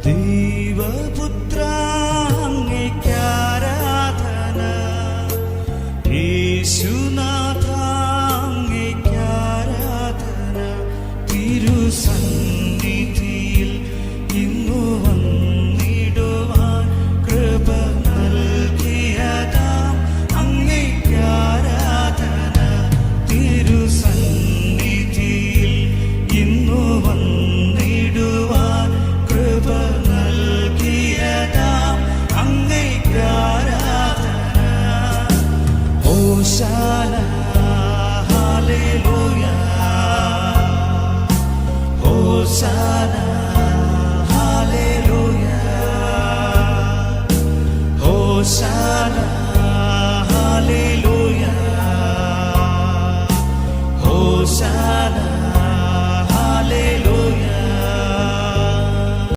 ദൈവപുത്ര അങ്ങേയ്ക്കാരാധന, യേശുനാഥ അങ്ങേയ്ക്കാരാധന. തിരുസന്നിധിയിൽ ഇന്നു വന്നിടുവാൻ കൃപ നൽകിയതാം അങ്ങേയ്ക്കാരാധന. തിരുസന്നിധിയിൽ ഇന്നു വന്നിടുവാൻ കൃപ നൽകിയതാം അങ്ങേയ്ക്കാരാധന. ഹോശാന ഹല്ലേലൂയ, ഹോശാന.